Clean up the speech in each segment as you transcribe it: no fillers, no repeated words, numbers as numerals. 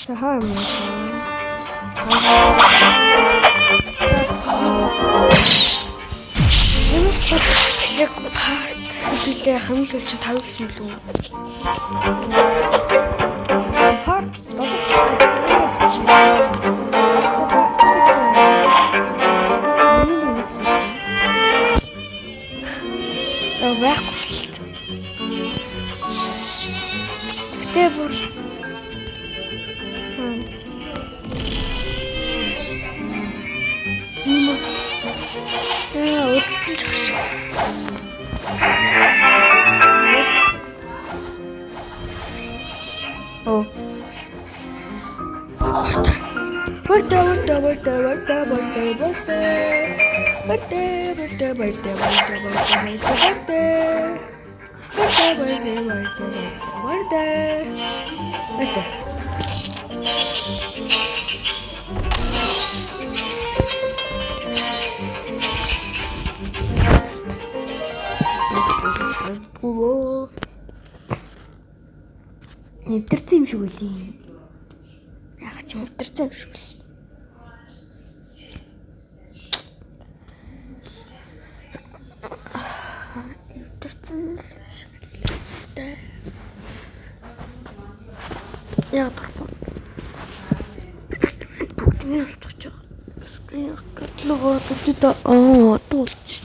За хаа юм бэ? Юмс төчлөг парт хэдүүлээ хамгийн сүүлд чинь 5 гэсэн үү? Парт 7 байхгүй. Тэгтээ бүр өдсөн ч шиг. Оо. Борта. Нэвтэрсэн юм шиг үлээ. Яг ч нэвтэрсэн юм шиг л. Нэвтэрсэн шиг л. Яг тарпа. Бүгдний утгач. Скрин гэтлогоо төчтэй дуулчих.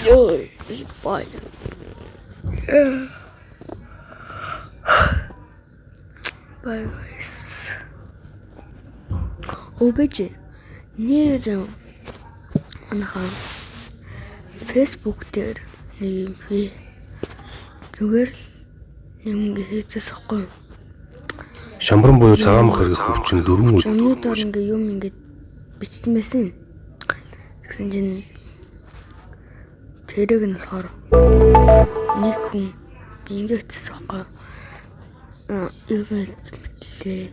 Ой, бай. Bye guys. Обэж нэр анаха Facebook дээр нэг юм би зүгээр л юм хийчихсэн хгүй. Шамбран буюу цагаан мах хэрэг хөвчин 4 үе. Өнөөдөр ингээ юм ингээд бичсэн байсан. Тэгсэн чинь тэрэг нь болохоор нэг хүн ингээд хэвчээсэхгүй. Иргэн хэлээ.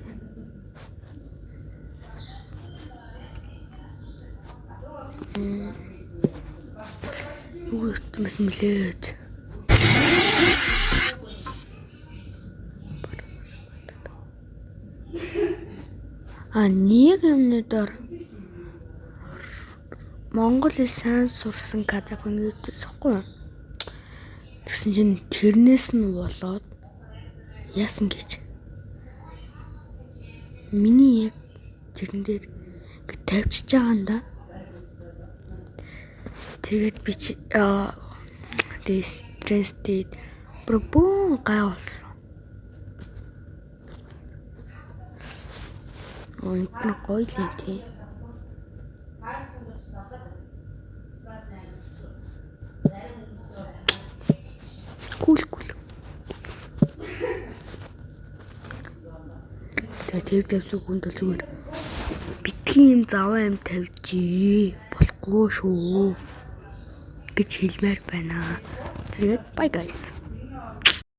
Юу гэсэн мэлээд. Нэг юмны дор Монгол хэл сайн сурсан казак хүн гэжсэхгүй. Тэгсэн чинь тэрнээс нь болоод яасан гэж. Миний яг тэрэн дээр ингэ тавьчихж байгаа юм да. Тэгээд би this translate пропон гайвалсан. Ой, энэ гоё л юм тий. Cool. Тэр дэвсэг хүнд зүгээр битгий юм заваа юм тавьжээ. Болохгүй шүү гэж хэлмээр байна. Тэгээд bye guys.